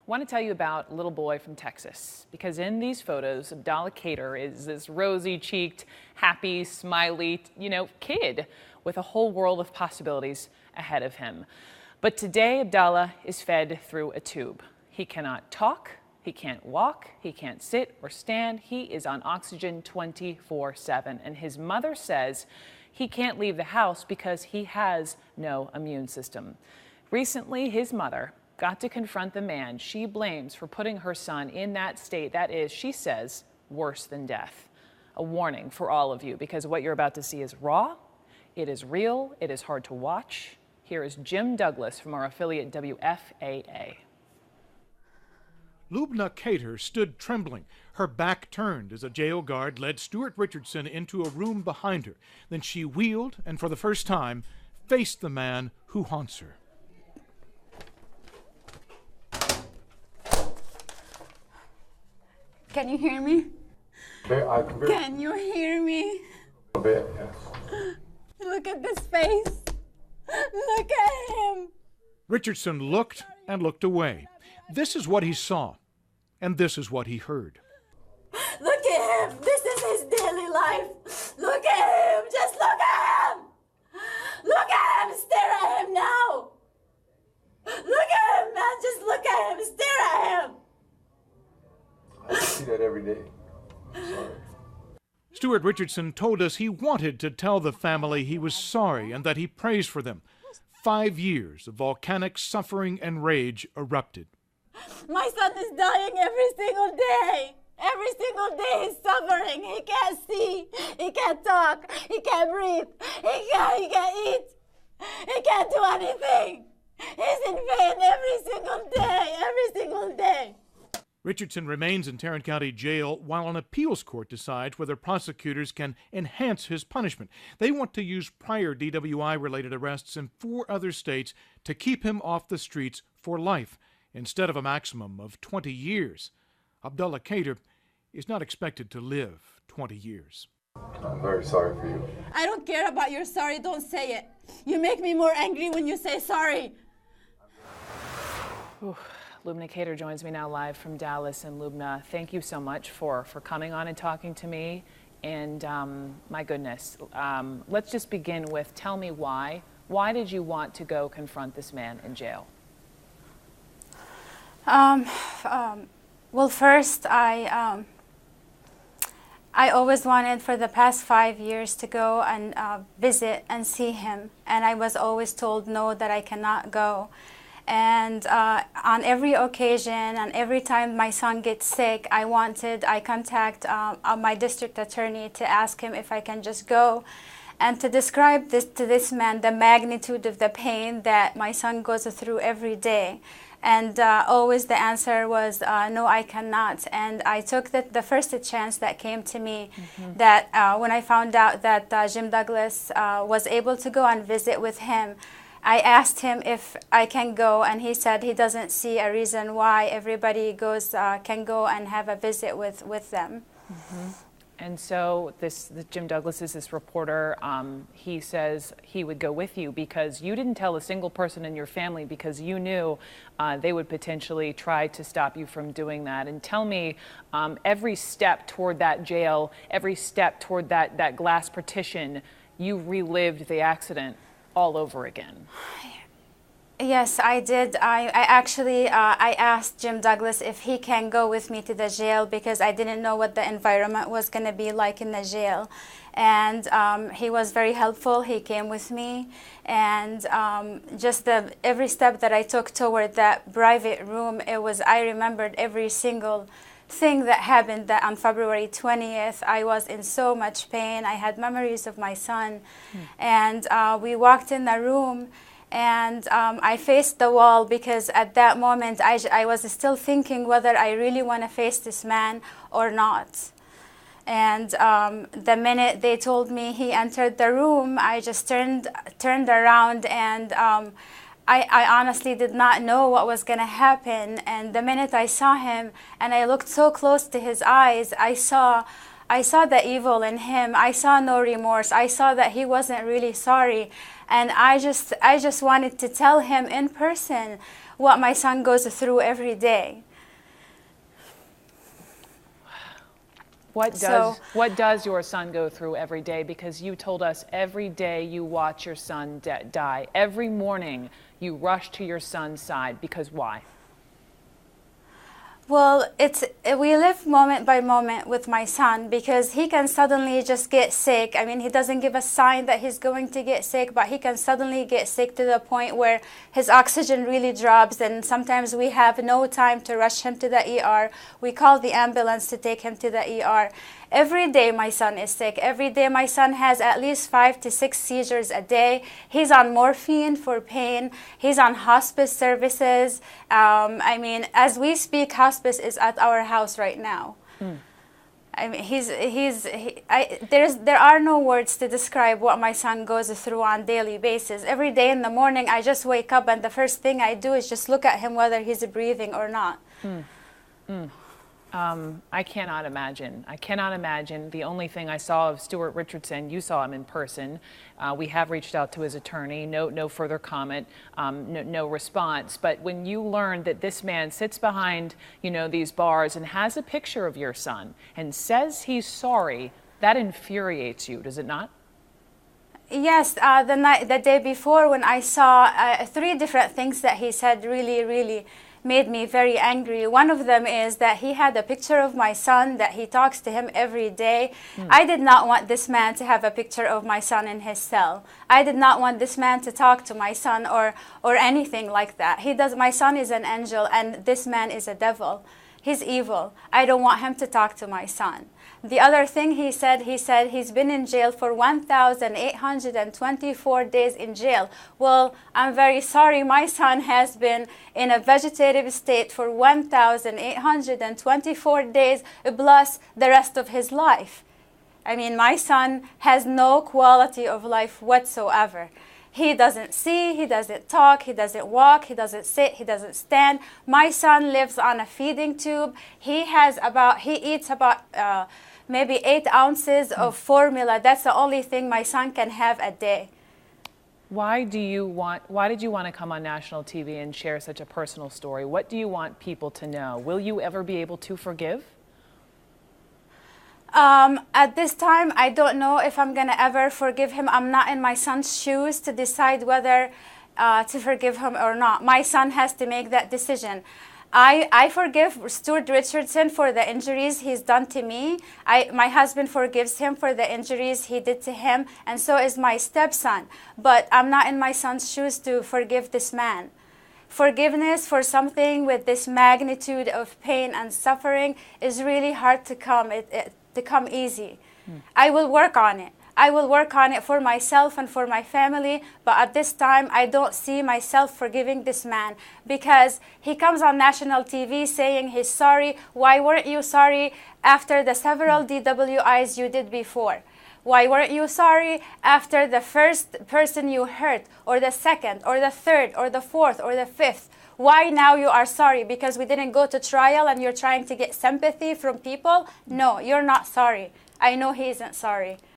I want to tell you about a little boy from Texas, because in these photos, Abdallah Kader is this rosy-cheeked, happy, smiley, kid with a whole world of possibilities ahead of him. But today, Abdallah is fed through a tube. He cannot talk, he can't walk, he can't sit or stand. He is on oxygen 24/7, and his mother says he can't leave the house because he has no immune system. Recently, his mother got to confront the man she blames for putting her son in that state that is, she says, worse than death. A warning for all of you, because what you're about to see is raw, it is real, it is hard to watch. Here is Jim Douglas from our affiliate WFAA. Lubna Kader stood trembling, her back turned as a jail guard led Stuart Richardson into a room behind her. Then she wheeled and for the first time faced the man who haunts her. Can you hear me? Can you hear me? A bit, yes. Look at this face. Look at him. Richardson looked and looked away. This is what he saw, and this is what he heard. Look at him. This is his daily life. Look at him. Just look at him. Look at him. Stare at him now. Look at him, man. Just look at him. Stare at him. I see that every day. I'm sorry. Stuart Richardson told us he wanted to tell the family he was sorry and that he prays for them. 5 years of volcanic suffering and rage erupted. My son is dying every single day. Every single day he's suffering. He can't see. He can't talk. He can't breathe. He can't eat. He can't do anything. He's in pain every single day. Every single day. Richardson remains in Tarrant County Jail while an appeals court decides whether prosecutors can enhance his punishment. They want to use prior DWI-related arrests in 4 other states to keep him off the streets for life, instead of a maximum of 20 years. Abdallah Kader is not expected to live 20 years. I'm very sorry for you. I don't care about your sorry. Don't say it. You make me more angry when you say sorry. Ooh. Lubna Kader joins me now live from Dallas. And Lubna, thank you so much for coming on and talking to me. And my goodness, let's just begin with, tell me why. Why did you want to go confront this man in jail? Well, first, I always wanted for the past 5 years to go and visit and see him. And I was always told no, that I cannot go. And on every occasion and every time my son gets sick, I contact my district attorney to ask him if I can just go and to describe this to this man, the magnitude of the pain that my son goes through every day. And always the answer was, no, I cannot. And I took the first chance that came to me, that when I found out that Jim Douglas was able to go and visit with him, I asked him if I can go, and he said he doesn't see a reason why everybody can go and have a visit with them. And so Jim Douglas is this reporter. He says he would go with you because you didn't tell a single person in your family because you knew they would potentially try to stop you from doing that. And tell me, every step toward that jail, every step toward that glass partition, you relived the accident all over again. Yes, I did. I actually asked Jim Douglas if he can go with me to the jail because I didn't know what the environment was going to be like in the jail. And he was very helpful. He came with me. And just every step that I took toward that private room, I remembered every single thing that happened that on February 20th. I was in so much pain. I had memories of my son. And we walked in the room, and I faced the wall because at that moment I was still thinking whether I really want to face this man or not. And the minute they told me he entered the room, I just turned around, and I honestly did not know what was going to happen. And the minute I saw him and I looked so close to his eyes, I saw the evil in him. I saw no remorse. I saw that he wasn't really sorry. And I just wanted to tell him in person what my son goes through every day. What does your son go through every day? Because you told us every day you watch your son die. Every morning you rush to your son's side. Because why? Well, we live moment by moment with my son because he can suddenly just get sick. I mean, he doesn't give a sign that he's going to get sick, but he can suddenly get sick to the point where his oxygen really drops, and sometimes we have no time to rush him to the ER. We call the ambulance to take him to the ER. Every day my son is sick. Every day my son has at least 5 to 6 seizures a day. He's on morphine for pain. He's on hospice services. I mean, as we speak, hospice is at our house right now. I mean, there are no words to describe what my son goes through on a daily basis. Every day in the morning, I just wake up and the first thing I do is just look at him whether he's breathing or not. I cannot imagine. I cannot imagine. The only thing I saw of Stuart Richardson, you saw him in person. We have reached out to his attorney. No further comment, no response. But when you learned that this man sits behind, these bars and has a picture of your son and says he's sorry, that infuriates you, does it not? Yes, the day before when I saw 3 different things that he said really made me very angry. One of them is that he had a picture of my son, that he talks to him every day. I did not want this man to have a picture of my son in his cell. I did not want this man to talk to my son or anything like that. My son is an angel and this man is a devil. He's evil. I don't want him to talk to my son. The other thing he said he's been in jail for 1,824 days in jail. Well, I'm very sorry. My son has been in a vegetative state for 1,824 days plus the rest of his life. I mean, my son has no quality of life whatsoever. He doesn't see, he doesn't talk, he doesn't walk, he doesn't sit, he doesn't stand. My son lives on a feeding tube. He eats about maybe 8 ounces of formula. That's the only thing my son can have a day. Why did you want to come on national TV and share such a personal story? What do you want people to know? Will you ever be able to forgive? At this time, I don't know if I'm going to ever forgive him. I'm not in my son's shoes to decide whether to forgive him or not. My son has to make that decision. I forgive Stuart Richardson for the injuries he's done to me. My husband forgives him for the injuries he did to him, and so is my stepson. But I'm not in my son's shoes to forgive this man. Forgiveness for something with this magnitude of pain and suffering is really hard to come easy. I will work on it. I will work on it for myself and for my family, but at this time, I don't see myself forgiving this man because he comes on national TV saying he's sorry. Why weren't you sorry after the several DWIs you did before? Why weren't you sorry after the first person you hurt, or the second, or the third, or the fourth, or the fifth? Why now you are sorry? Because we didn't go to trial and you're trying to get sympathy from people? No, you're not sorry. I know he isn't sorry.